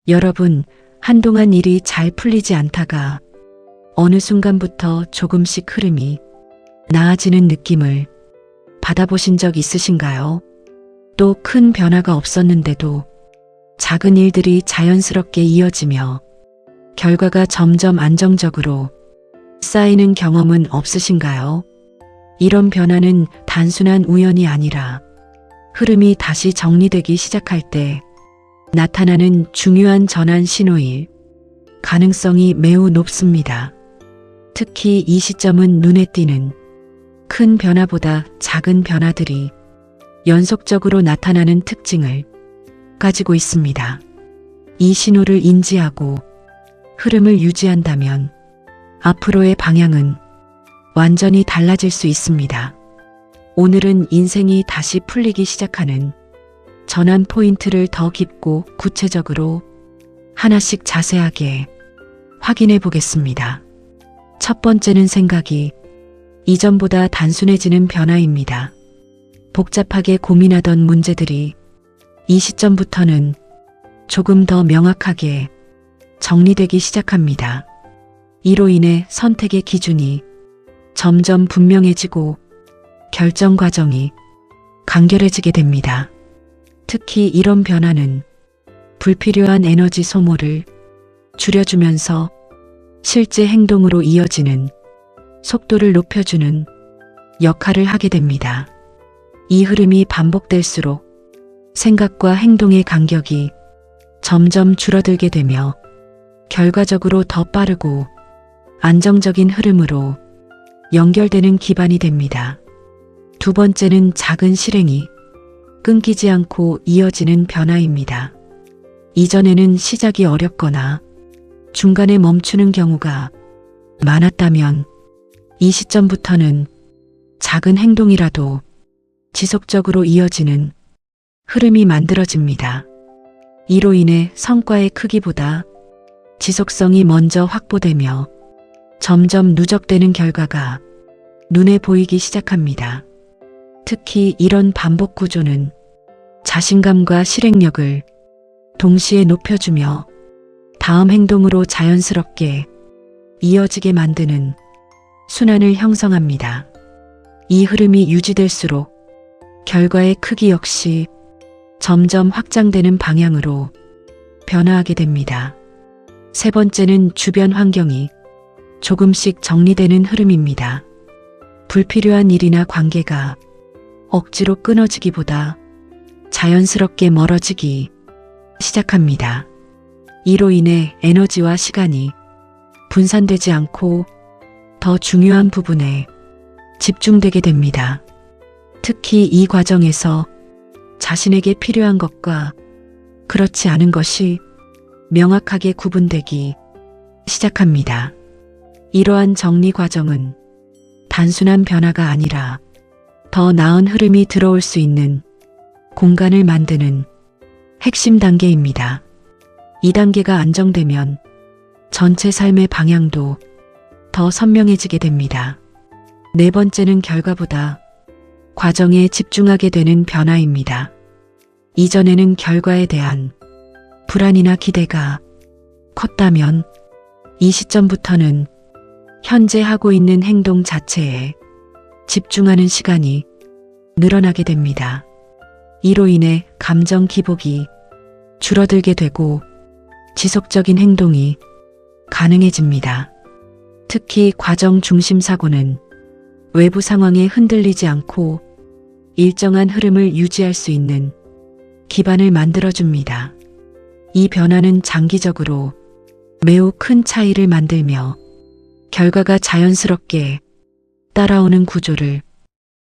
여러분, 한동안 일이 잘 풀리지 않다가 어느 순간부터 조금씩 흐름이 나아지는 느낌을 받아보신 적 있으신가요? 또 큰 변화가 없었는데도 작은 일들이 자연스럽게 이어지며 결과가 점점 안정적으로 쌓이는 경험은 없으신가요? 이런 변화는 단순한 우연이 아니라 흐름이 다시 정리되기 시작할 때 나타나는 중요한 전환 신호일 가능성이 매우 높습니다. 특히 이 시점은 눈에 띄는 큰 변화보다 작은 변화들이 연속적으로 나타나는 특징을 가지고 있습니다. 이 신호를 인지하고 흐름을 유지한다면 앞으로의 방향은 완전히 달라질 수 있습니다. 오늘은 인생이 다시 풀리기 시작하는 전환 포인트를 더 깊고 구체적으로 하나씩 자세하게 확인해 보겠습니다. 첫 번째는 생각이 이전보다 단순해지는 변화입니다. 복잡하게 고민하던 문제들이 이 시점부터는 조금 더 명확하게 정리되기 시작합니다. 이로 인해 선택의 기준이 점점 분명해지고 결정 과정이 간결해지게 됩니다. 특히 이런 변화는 불필요한 에너지 소모를 줄여주면서 실제 행동으로 이어지는 속도를 높여주는 역할을 하게 됩니다. 이 흐름이 반복될수록 생각과 행동의 간격이 점점 줄어들게 되며 결과적으로 더 빠르고 안정적인 흐름으로 연결되는 기반이 됩니다. 두 번째는 작은 실행이 끊기지 않고 이어지는 변화입니다. 이전에는 시작이 어렵거나 중간에 멈추는 경우가 많았다면 이 시점부터는 작은 행동이라도 지속적으로 이어지는 흐름이 만들어집니다. 이로 인해 성과의 크기보다 지속성이 먼저 확보되며 점점 누적되는 결과가 눈에 보이기 시작합니다. 특히 이런 반복 구조는 자신감과 실행력을 동시에 높여주며 다음 행동으로 자연스럽게 이어지게 만드는 순환을 형성합니다. 이 흐름이 유지될수록 결과의 크기 역시 점점 확장되는 방향으로 변화하게 됩니다. 세 번째는 주변 환경이 조금씩 정리되는 흐름입니다. 불필요한 일이나 관계가 억지로 끊어지기보다 자연스럽게 멀어지기 시작합니다. 이로 인해 에너지와 시간이 분산되지 않고 더 중요한 부분에 집중되게 됩니다. 특히 이 과정에서 자신에게 필요한 것과 그렇지 않은 것이 명확하게 구분되기 시작합니다. 이러한 정리 과정은 단순한 변화가 아니라 더 나은 흐름이 들어올 수 있는 공간을 만드는 핵심 단계입니다. 이 단계가 안정되면 전체 삶의 방향도 더 선명해지게 됩니다. 네 번째는 결과보다 과정에 집중하게 되는 변화입니다. 이전에는 결과에 대한 불안이나 기대가 컸다면 이 시점부터는 현재 하고 있는 행동 자체에 집중하는 시간이 늘어나게 됩니다. 이로 인해 감정 기복이 줄어들게 되고 지속적인 행동이 가능해집니다. 특히 과정 중심 사고는 외부 상황에 흔들리지 않고 일정한 흐름을 유지할 수 있는 기반을 만들어줍니다. 이 변화는 장기적으로 매우 큰 차이를 만들며 결과가 자연스럽게 따라오는 구조를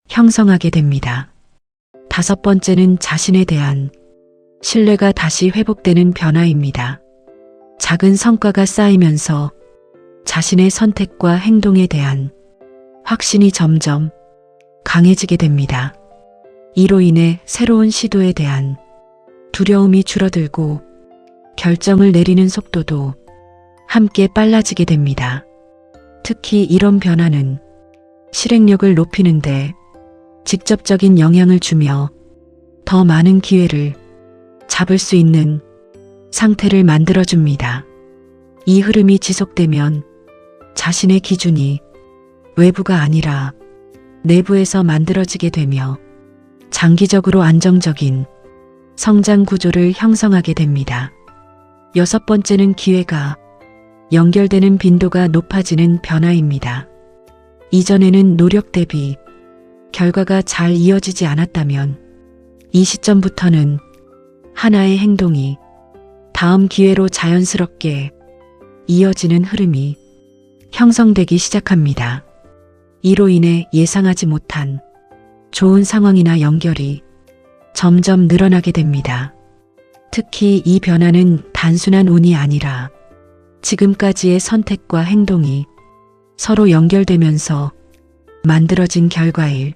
형성하게 됩니다. 다섯 번째는 자신에 대한 신뢰가 다시 회복되는 변화입니다. 작은 성과가 쌓이면서 자신의 선택과 행동에 대한 확신이 점점 강해지게 됩니다. 이로 인해 새로운 시도에 대한 두려움이 줄어들고 결정을 내리는 속도도 함께 빨라지게 됩니다. 특히 이런 변화는 실행력을 높이는데 직접적인 영향을 주며 더 많은 기회를 잡을 수 있는 상태를 만들어줍니다. 이 흐름이 지속되면 자신의 기준이 외부가 아니라 내부에서 만들어지게 되며 장기적으로 안정적인 성장 구조를 형성하게 됩니다. 6번째는 기회가 연결되는 빈도가 높아지는 변화입니다. 이전에는 노력 대비 결과가 잘 이어지지 않았다면 이 시점부터는 하나의 행동이 다음 기회로 자연스럽게 이어지는 흐름이 형성되기 시작합니다. 이로 인해 예상하지 못한 좋은 상황이나 연결이 점점 늘어나게 됩니다. 특히 이 변화는 단순한 운이 아니라 지금까지의 선택과 행동이 서로 연결되면서 만들어진 결과일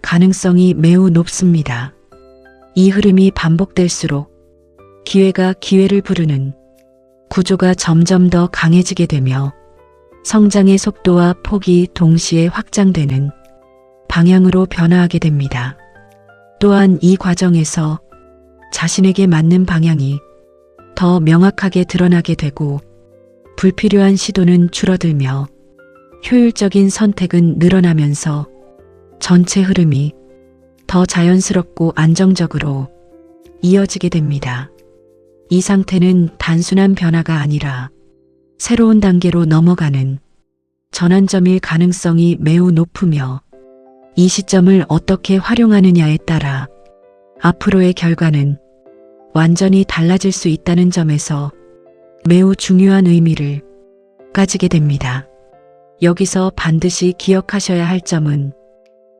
가능성이 매우 높습니다. 이 흐름이 반복될수록 기회가 기회를 부르는 구조가 점점 더 강해지게 되며 성장의 속도와 폭이 동시에 확장되는 방향으로 변화하게 됩니다. 또한 이 과정에서 자신에게 맞는 방향이 더 명확하게 드러나게 되고 불필요한 시도는 줄어들며 효율적인 선택은 늘어나면서 전체 흐름이 더 자연스럽고 안정적으로 이어지게 됩니다. 이 상태는 단순한 변화가 아니라 새로운 단계로 넘어가는 전환점일 가능성이 매우 높으며 이 시점을 어떻게 활용하느냐에 따라 앞으로의 결과는 완전히 달라질 수 있다는 점에서 매우 중요한 의미를 가지게 됩니다. 여기서 반드시 기억하셔야 할 점은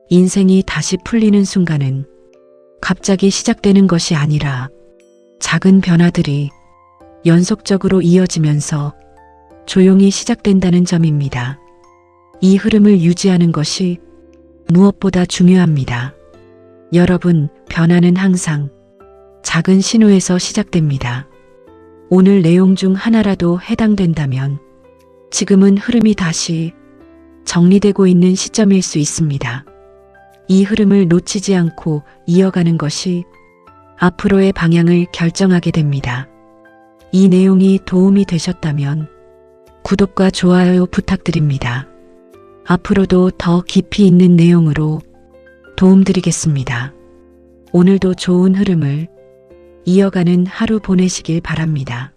인생이 다시 풀리는 순간은 갑자기 시작되는 것이 아니라 작은 변화들이 연속적으로 이어지면서 조용히 시작된다는 점입니다. 이 흐름을 유지하는 것이 무엇보다 중요합니다. 여러분, 변화는 항상 작은 신호에서 시작됩니다. 오늘 내용 중 하나라도 해당된다면 지금은 흐름이 다시 정리되고 있는 시점일 수 있습니다. 이 흐름을 놓치지 않고 이어가는 것이 앞으로의 방향을 결정하게 됩니다. 이 내용이 도움이 되셨다면 구독과 좋아요 부탁드립니다. 앞으로도 더 깊이 있는 내용으로 도움드리겠습니다. 오늘도 좋은 흐름을 이어가는 하루 보내시길 바랍니다.